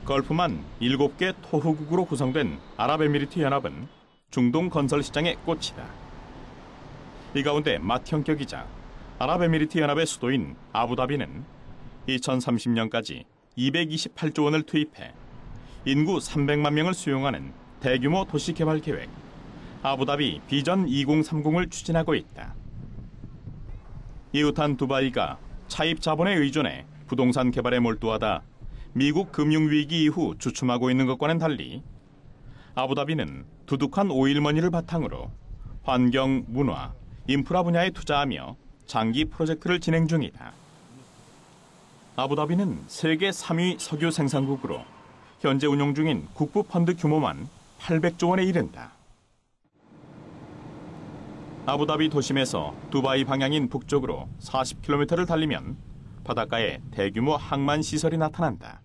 걸프만 7개 토호국으로 구성된 아랍에미리트 연합은 중동 건설 시장의 꽃이다. 이 가운데 맏형격이자 아랍에미리트 연합의 수도인 아부다비는 2030년까지 228조 원을 투입해 인구 300만 명을 수용하는 대규모 도시개발 계획 아부다비 비전 2030을 추진하고 있다. 이웃한 두바이가 차입 자본에 의존해 부동산 개발에 몰두하다 미국 금융위기 이후 주춤하고 있는 것과는 달리 아부다비는 두둑한 오일머니를 바탕으로 환경, 문화, 인프라 분야에 투자하며 장기 프로젝트를 진행 중이다. 아부다비는 세계 3위 석유 생산국으로 현재 운용 중인 국부 펀드 규모만 800조 원에 이른다. 아부다비 도심에서 두바이 방향인 북쪽으로 40km를 달리면 바닷가에 대규모 항만 시설이 나타난다.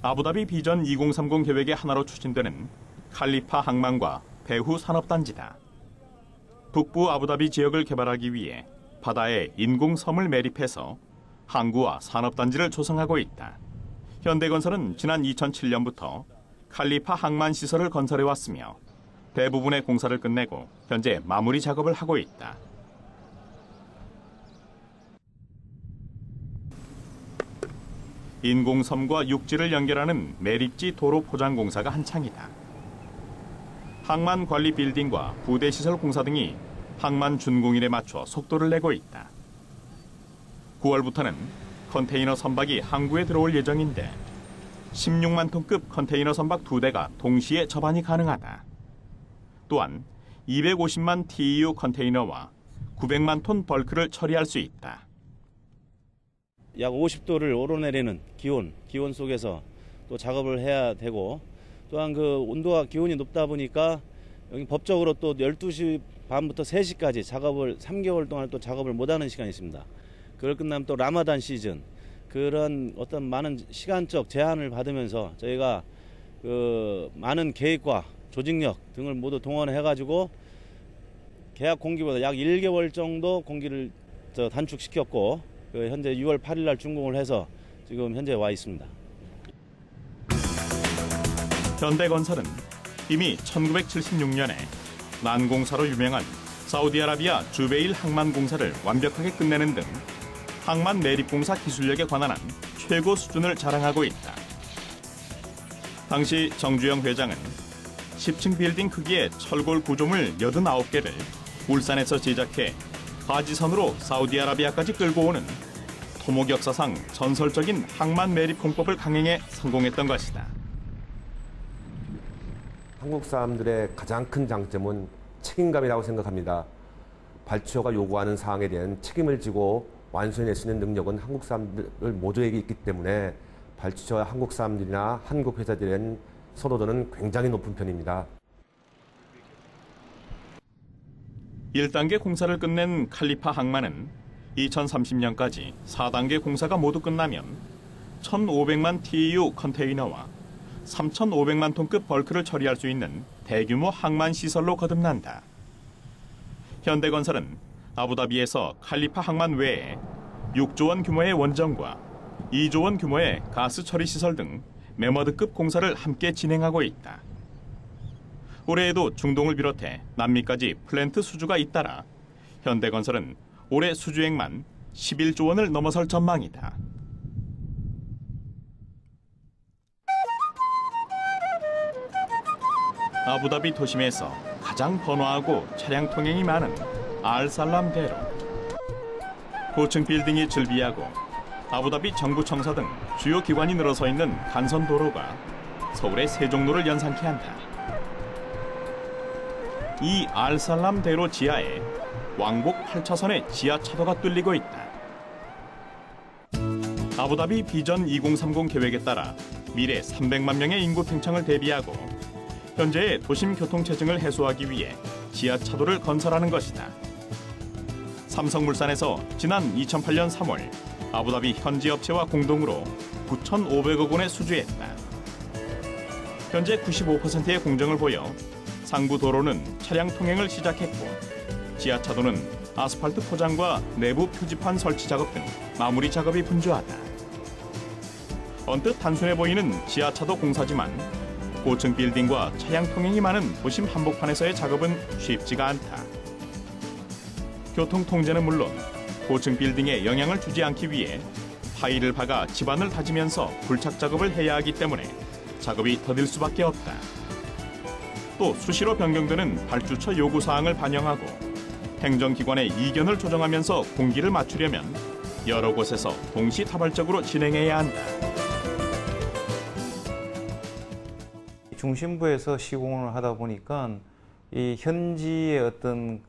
아부다비 비전 2030 계획의 하나로 추진되는 칼리파 항만과 배후 산업단지다. 북부 아부다비 지역을 개발하기 위해 바다에 인공섬을 매립해서 항구와 산업단지를 조성하고 있다. 현대건설은 지난 2007년부터 칼리파 항만 시설을 건설해왔으며 대부분의 공사를 끝내고 현재 마무리 작업을 하고 있다. 인공섬과 육지를 연결하는 매립지 도로 포장 공사가 한창이다. 항만 관리 빌딩과 부대 시설 공사 등이 항만 준공일에 맞춰 속도를 내고 있다. 9월부터는 컨테이너 선박이 항구에 들어올 예정인데 16만 톤급 컨테이너 선박 2대가 동시에 접안이 가능하다. 또한 250만 TEU 컨테이너와 900만 톤 벌크를 처리할 수 있다. 약 50도를 오르내리는 기온 속에서 또 작업을 해야 되고, 또한 그 온도와 기온이 높다 보니까 여기 법적으로 또 12시 반부터 3시까지 작업을 3개월 동안 또 작업을 못하는 시간이 있습니다. 그걸 끝나면 또 라마단 시즌, 그런 어떤 많은 시간적 제한을 받으면서 저희가 그 많은 계획과 조직력 등을 모두 동원해가지고 계약 공기보다 약 1개월 정도 공기를 단축시켰고, 현재 6월 8일 날 준공을 해서 지금 현재 와 있습니다. 현대건설은 이미 1976년에 난공사로 유명한 사우디아라비아 주베일 항만공사를 완벽하게 끝내는 등 항만 매립공사 기술력에 관한 최고 수준을 자랑하고 있다. 당시 정주영 회장은 10층 빌딩 크기의 철골 구조물 89개를 울산에서 제작해 바지선으로 사우디아라비아까지 끌고 오는 토목 역사상 전설적인 항만 매립 공법을 강행해 성공했던 것이다. 한국 사람들의 가장 큰 장점은 책임감이라고 생각합니다. 발주처가 요구하는 사항에 대한 책임을 지고 완수해낼 수 있는 능력은 한국 사람들 모두에게 있기 때문에 발주처와 한국 사람들이나 한국 회사들의 선호도는 굉장히 높은 편입니다. 1단계 공사를 끝낸 칼리파 항만은 2030년까지 4단계 공사가 모두 끝나면 1,500만 TEU 컨테이너와 3,500만 톤급 벌크를 처리할 수 있는 대규모 항만 시설로 거듭난다. 현대건설은 아부다비에서 칼리파 항만 외에 6조 원 규모의 원전과 2조 원 규모의 가스 처리 시설 등 메머드급 공사를 함께 진행하고 있다. 올해에도 중동을 비롯해 남미까지 플랜트 수주가 잇따라 현대건설은 올해 수주액만 11조 원을 넘어설 전망이다. 아부다비 도심에서 가장 번화하고 차량 통행이 많은 알살람 대로. 고층 빌딩이 즐비하고 아부다비 정부 청사 등 주요 기관이 늘어서 있는 간선 도로가 서울의 세종로를 연상케 한다. 이 알살람 대로 지하에 왕복 8차선의 지하차도가 뚫리고 있다. 아부다비 비전 2030 계획에 따라 미래 300만 명의 인구 팽창을 대비하고 현재의 도심 교통체증을 해소하기 위해 지하차도를 건설하는 것이다. 삼성물산에서 지난 2008년 3월 아부다비 현지 업체와 공동으로 9,500억 원에 수주했다. 현재 95%의 공정을 보여 상부 도로는 차량 통행을 시작했고 지하차도는 아스팔트 포장과 내부 표지판 설치 작업 등 마무리 작업이 분주하다. 언뜻 단순해 보이는 지하차도 공사지만 고층 빌딩과 차량 통행이 많은 도심 한복판에서의 작업은 쉽지가 않다. 교통 통제는 물론 고층 빌딩에 영향을 주지 않기 위해 파일을 박아 집안을 다지면서 불착 작업을 해야 하기 때문에 작업이 더딜 수밖에 없다. 또 수시로 변경되는 발주처 요구사항을 반영하고 행정기관의 이견을 조정하면서 공기를 맞추려면 여러 곳에서 동시다발적으로 진행해야 한다. 중심부에서 시공을 하다 보니까 이 현지의 어떤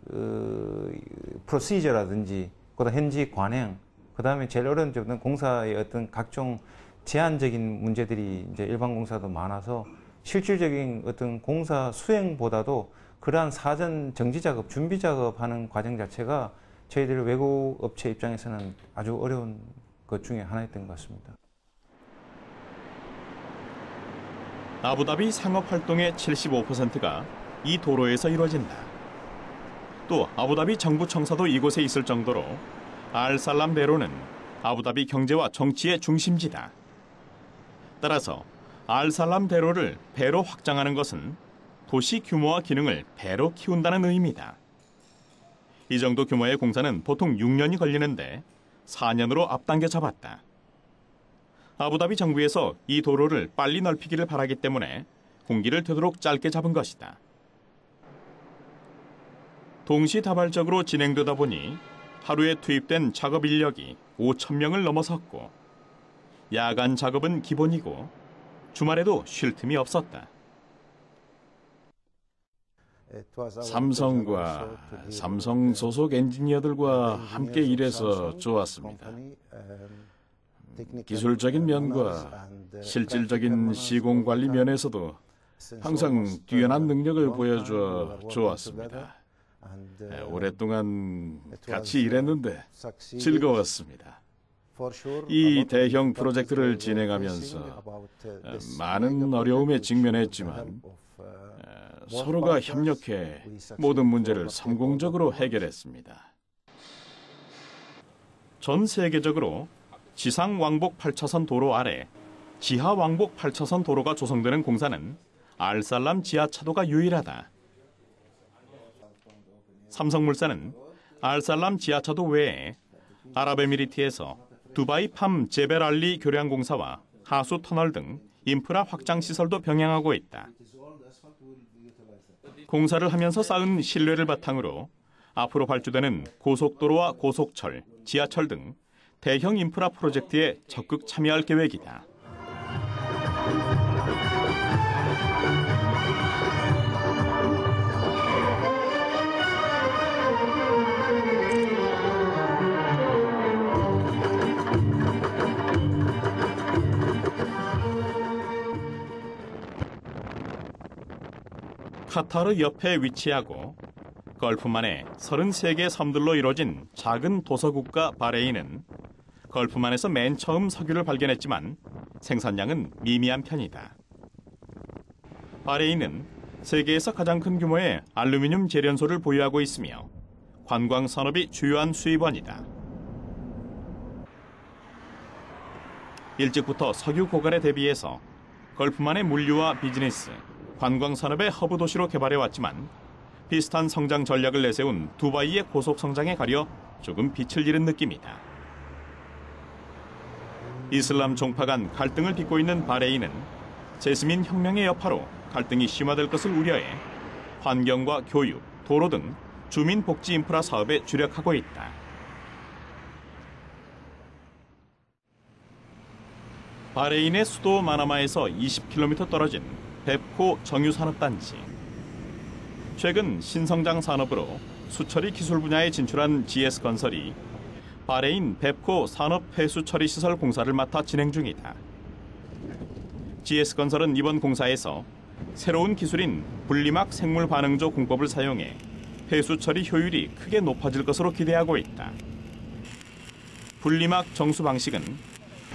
프로시저라든지 그다음 현지 관행, 그다음에 제일 어려운 점은 공사의 어떤 각종 제한적인 문제들이 이제 일반 공사도 많아서 실질적인 어떤 공사 수행보다도 그러한 사전 정지 작업, 준비 작업하는 과정 자체가 저희들 외국 업체 입장에서는 아주 어려운 것 중에 하나였던 것 같습니다. 아부다비 상업활동의 75%가 이 도로에서 이루어진다. 또 아부다비 정부 청사도 이곳에 있을 정도로 알살람 대로는 아부다비 경제와 정치의 중심지다. 따라서 알살람 대로를 배로 확장하는 것은 도시 규모와 기능을 배로 키운다는 의미다. 이 정도 규모의 공사는 보통 6년이 걸리는데 4년으로 앞당겨 잡았다. 아부다비 정부에서 이 도로를 빨리 넓히기를 바라기 때문에 공기를 되도록 짧게 잡은 것이다. 동시다발적으로 진행되다 보니 하루에 투입된 작업 인력이 5,000명을 넘어섰고 야간 작업은 기본이고 주말에도 쉴 틈이 없었다. 삼성과 삼성 소속 엔지니어들과 함께 일해서 좋았습니다. 기술적인 면과 실질적인 시공 관리 면에서도 항상 뛰어난 능력을 보여줘 좋았습니다. 오랫동안 같이 일했는데 즐거웠습니다. 이 대형 프로젝트를 진행하면서 많은 어려움에 직면했지만 서로가 협력해 모든 문제를 성공적으로 해결했습니다. 전 세계적으로 지상 왕복 8차선 도로 아래 지하 왕복 8차선 도로가 조성되는 공사는 알살람 지하차도가 유일하다. 삼성물산은 알살람 지하차도 외에 아랍에미리트에서 두바이 팜 제벨알리 교량공사와 하수 터널 등 인프라 확장 시설도 병행하고 있다. 공사를 하면서 쌓은 신뢰를 바탕으로 앞으로 발주되는 고속도로와 고속철, 지하철 등 대형 인프라 프로젝트에 적극 참여할 계획이다. 카타르 옆에 위치하고 걸프만의 33개 섬들로 이루어진 작은 도서국가 바레인은 걸프만에서 맨 처음 석유를 발견했지만 생산량은 미미한 편이다. 바레인은 세계에서 가장 큰 규모의 알루미늄 제련소를 보유하고 있으며 관광 산업이 주요한 수입원이다. 일찍부터 석유 고갈에 대비해서 걸프만의 물류와 비즈니스, 관광 산업의 허브 도시로 개발해왔지만 비슷한 성장 전략을 내세운 두바이의 고속 성장에 가려 조금 빛을 잃은 느낌이다. 이슬람 종파 간 갈등을 빚고 있는 바레인은 제스민 혁명의 여파로 갈등이 심화될 것을 우려해 환경과 교육, 도로 등 주민 복지 인프라 사업에 주력하고 있다. 바레인의 수도 마나마에서 20km 떨어진 뱁코 정유산업단지. 최근 신성장 산업으로 수처리 기술 분야에 진출한 GS건설이 바레인 뱁코 산업폐수처리시설 공사를 맡아 진행 중이다. GS건설은 이번 공사에서 새로운 기술인 분리막 생물반응조 공법을 사용해 폐수처리 효율이 크게 높아질 것으로 기대하고 있다. 분리막 정수 방식은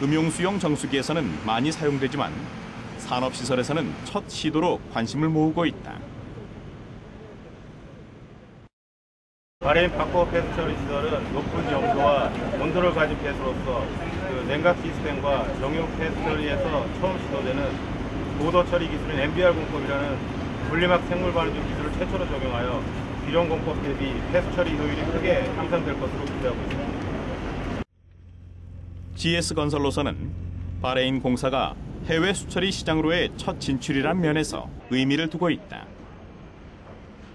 음용수용 정수기에서는 많이 사용되지만 산업시설에서는 첫 시도로 관심을 모으고 있다. 바레인 뱁코 폐수처리 시설은 높은 점수와 온도를 가진 폐수로서 냉각 시스템과 정유 패스처리에서 처음 시도되는 보더 처리 기술인 MBR 공법이라는 분리막 생물 발효 기술을 최초로 적용하여 기존 공법 대비 패스 처리 효율이 크게 향상될 것으로 기대하고 있습니다. GS건설로서는 바레인 공사가 해외 수처리 시장으로의 첫 진출이란 면에서 의미를 두고 있다.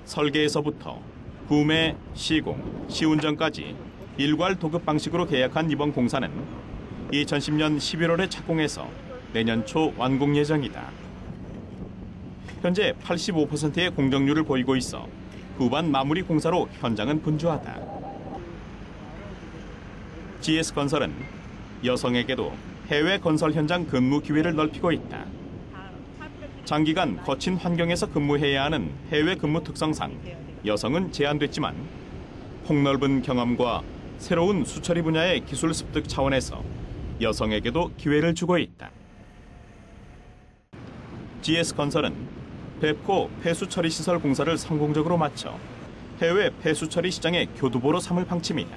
설계에서부터 구매, 시공, 시운전까지 일괄 도급 방식으로 계약한 이번 공사는 2010년 11월에 착공해서 내년 초 완공 예정이다. 현재 85%의 공정률을 보이고 있어 후반 마무리 공사로 현장은 분주하다. GS건설은 여성에게도 해외 건설 현장 근무 기회를 넓히고 있다. 장기간 거친 환경에서 근무해야 하는 해외 근무 특성상 여성은 제한됐지만 폭넓은 경험과 새로운 수처리 분야의 기술 습득 차원에서 여성에게도 기회를 주고 있다. GS건설은 베프코 폐수처리 시설 공사를 성공적으로 마쳐 해외 폐수처리 시장의 교두보로 삼을 방침이다.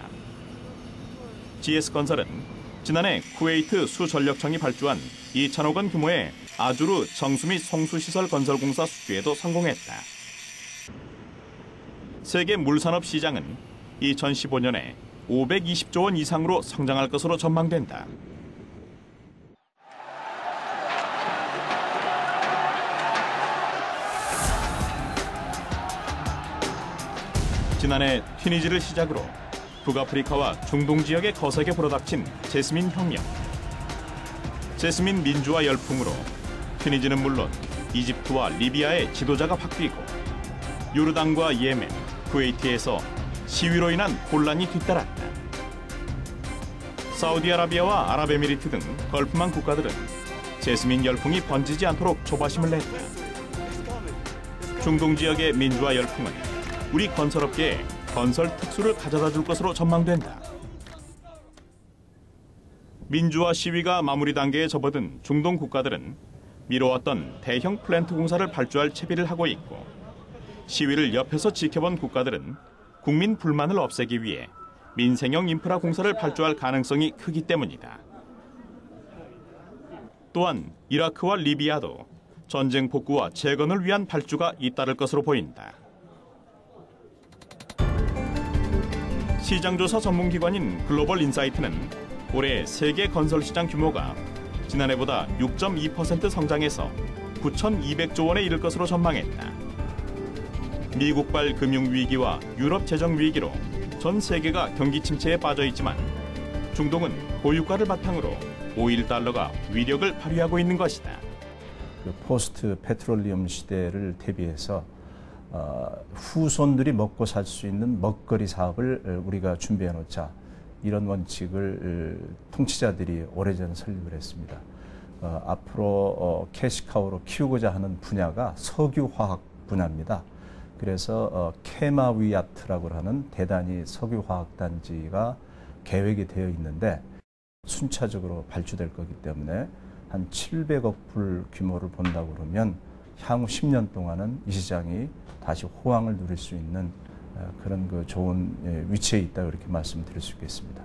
GS건설은 지난해 쿠웨이트 수전력청이 발주한 2천억 원 규모의 아주르 정수 및 송수시설 건설공사 수주에도 성공했다. 세계 물산업 시장은 2015년에 520조 원 이상으로 성장할 것으로 전망된다. 지난해 튀니지를 시작으로 북아프리카와 중동 지역에 거세게 불어닥친 제스민 혁명. 제스민 민주화 열풍으로 튀니지는 물론 이집트와 리비아의 지도자가 바뀌고 요르단과 예멘, 쿠웨이트에서 시위로 인한 혼란이 뒤따랐다. 사우디아라비아와 아랍에미리트 등 걸프만 국가들은 제스민 열풍이 번지지 않도록 조바심을 냈다. 중동 지역의 민주화 열풍은 우리 건설업계에 건설 특수를 가져다 줄 것으로 전망된다. 민주화 시위가 마무리 단계에 접어든 중동 국가들은 미뤄왔던 대형 플랜트 공사를 발주할 채비를 하고 있고 시위를 옆에서 지켜본 국가들은 국민 불만을 없애기 위해 민생형 인프라 공사를 발주할 가능성이 크기 때문이다. 또한 이라크와 리비아도 전쟁 복구와 재건을 위한 발주가 잇따를 것으로 보인다. 시장조사 전문기관인 글로벌 인사이트는 올해 세계 건설시장 규모가 지난해보다 6.2% 성장해서 9,200조 원에 이를 것으로 전망했다. 미국발 금융위기와 유럽 재정위기로 전 세계가 경기 침체에 빠져 있지만 중동은 고유가를 바탕으로 오일 달러가 위력을 발휘하고 있는 것이다. 포스트 페트롤리움 시대를 대비해서 후손들이 먹고 살 수 있는 먹거리 사업을 우리가 준비해 놓자, 이런 원칙을 통치자들이 오래전 설립을 했습니다. 앞으로 캐시카우로 키우고자 하는 분야가 석유화학 분야입니다. 그래서 케마위아트라고 하는 대단히 석유화학 단지가 계획이 되어 있는데 순차적으로 발주될 거기 때문에 한 700억 불 규모를 본다고 그러면 향후 10년 동안은 이 시장이 다시 호황을 누릴 수 있는 그런 그 좋은 위치에 있다고 이렇게 말씀드릴 수 있겠습니다.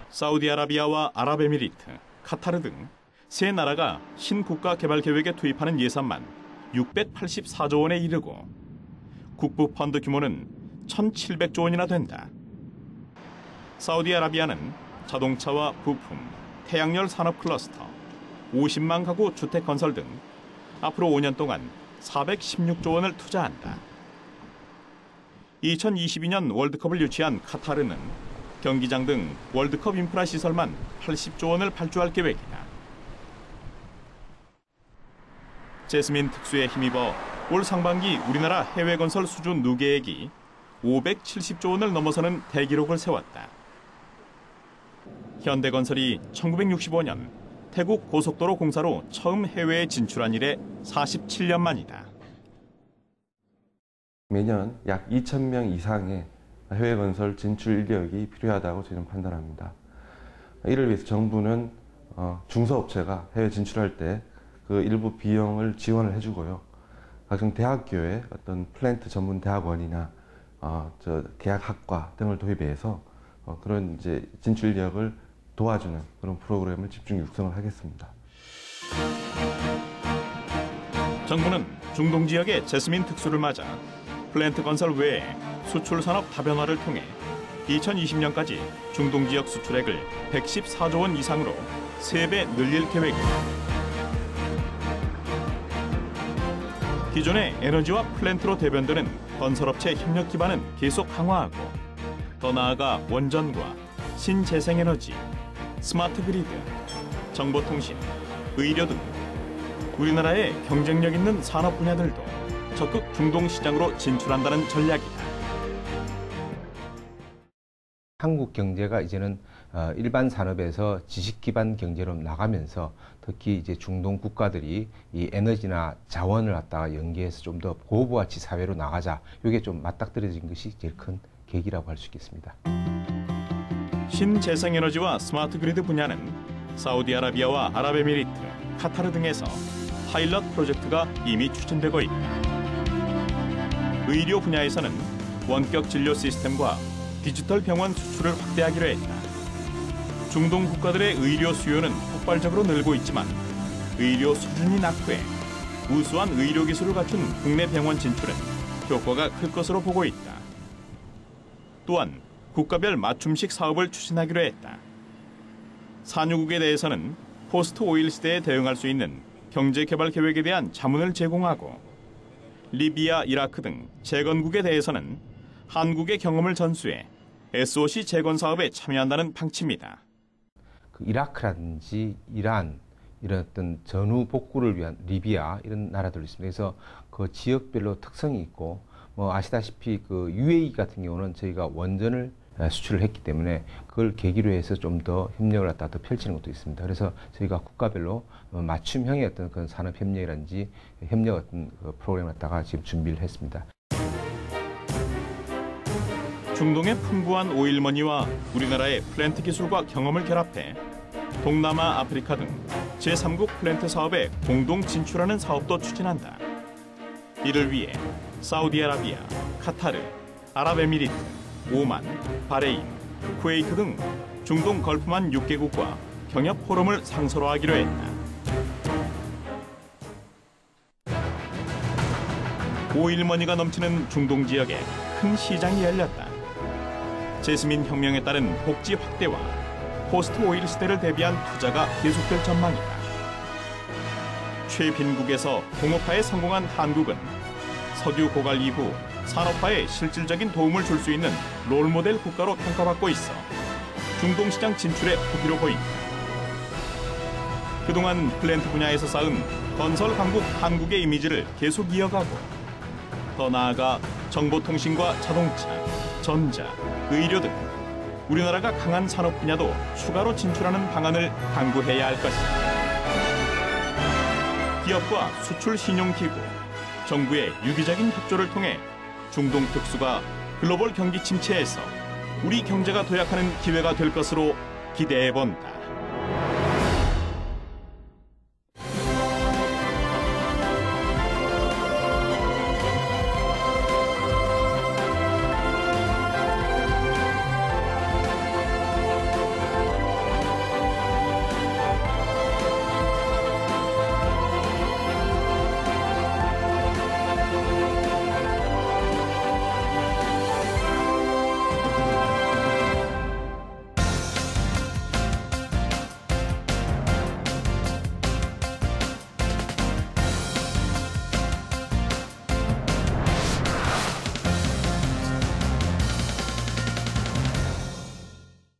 사우디아라비아와 아랍에미리트, 카타르 등 세 나라가 신국가 개발 계획에 투입하는 예산만 684조 원에 이르고 국부 펀드 규모는 1,700조 원이나 된다. 사우디아라비아는 자동차와 부품, 태양열 산업 클러스터, 50만 가구 주택 건설 등 앞으로 5년 동안 416조 원을 투자한다. 2022년 월드컵을 유치한 카타르는 경기장 등 월드컵 인프라 시설만 80조 원을 발주할 계획이다. 제스민 특수에 힘입어 올 상반기 우리나라 해외 건설 수주 누계액이 570조 원을 넘어서는 대기록을 세웠다. 현대건설이 1965년 태국 고속도로 공사로 처음 해외에 진출한 이래 47년 만이다. 매년 약 2,000명 이상의 해외 건설 진출 인력이 필요하다고 저는 판단합니다. 이를 위해서 정부는 중소업체가 해외 진출할 때 그 일부 비용을 지원을 해주고요. 각종 대학교의 어떤 플랜트 전문 대학원이나 계약학과 등을 도입해서 그런 이제 진출력을 도와주는 그런 프로그램을 집중 육성을 하겠습니다. 정부는 중동 지역의 제스민 특수를 맞아 플랜트 건설 외에 수출 산업 다변화를 통해 2020년까지 중동 지역 수출액을 114조 원 이상으로 3배 늘릴 계획입니다. 기존의 에너지와 플랜트로 대변되는 건설업체 협력 기반은 계속 강화하고 더 나아가 원전과 신재생에너지, 스마트 그리드, 정보통신, 의료 등 우리나라의 경쟁력 있는 산업 분야들도 적극 중동 시장으로 진출한다는 전략이다. 한국 경제가 이제는 일반 산업에서 지식 기반 경제로 나가면서 특히 이제 중동 국가들이 이 에너지나 자원을 갖다가 연계해서 좀 더 고부가치 사회로 나가자. 이게 좀 맞닥뜨려진 것이 제일 큰 계기라고 할 수 있겠습니다. 신재생에너지와 스마트 그리드 분야는 사우디아라비아와 아랍에미리트, 카타르 등에서 파일럿 프로젝트가 이미 추진되고 있다. 의료 분야에서는 원격 진료 시스템과 디지털 병원 수출을 확대하기로 했다. 중동 국가들의 의료 수요는 폭발적으로 늘고 있지만 의료 수준이 낙후해 우수한 의료 기술을 갖춘 국내 병원 진출은 효과가 클 것으로 보고 있다. 또한 국가별 맞춤식 사업을 추진하기로 했다. 산유국에 대해서는 포스트 오일 시대에 대응할 수 있는 경제개발 계획에 대한 자문을 제공하고 리비아, 이라크 등 재건국에 대해서는 한국의 경험을 전수해 SOC 재건 사업에 참여한다는 방침이다. 이라크라든지 이란 이런 어떤 전후 복구를 위한 리비아 이런 나라들도 있습니다. 그래서 그 지역별로 특성이 있고 뭐 아시다시피 그 UAE 같은 경우는 저희가 원전을 수출을 했기 때문에 그걸 계기로 해서 좀 더 협력을 갖다 더 펼치는 것도 있습니다. 그래서 저희가 국가별로 맞춤형의 어떤 그런 산업 협력이라든지 협력 어떤 그 프로그램을 갖다가 지금 준비를 했습니다. 중동의 풍부한 오일머니와 우리나라의 플랜트 기술과 경험을 결합해 동남아, 아프리카 등 제3국 플랜트 사업에 공동 진출하는 사업도 추진한다. 이를 위해 사우디아라비아, 카타르, 아랍에미리트, 오만, 바레인, 쿠웨이트 등 중동 걸프만 6개국과 경협 포럼을 상설화하기로 했다. 오일머니가 넘치는 중동 지역에 큰 시장이 열렸다. 제스민 혁명에 따른 복지 확대와 포스트 오일 시대를 대비한 투자가 계속될 전망이다. 최빈국에서 공업화에 성공한 한국은 석유 고갈 이후 산업화에 실질적인 도움을 줄 수 있는 롤모델 국가로 평가받고 있어 중동 시장 진출에 호기로 보인다. 그동안 플랜트 분야에서 쌓은 건설 강국 한국의 이미지를 계속 이어가고 더 나아가 정보통신과 자동차, 전자, 의료 등 우리나라가 강한 산업 분야도 추가로 진출하는 방안을 강구해야 할 것이다. 기업과 수출 신용기구, 정부의 유기적인 협조를 통해 중동 특수가 글로벌 경기 침체에서 우리 경제가 도약하는 기회가 될 것으로 기대해 본다.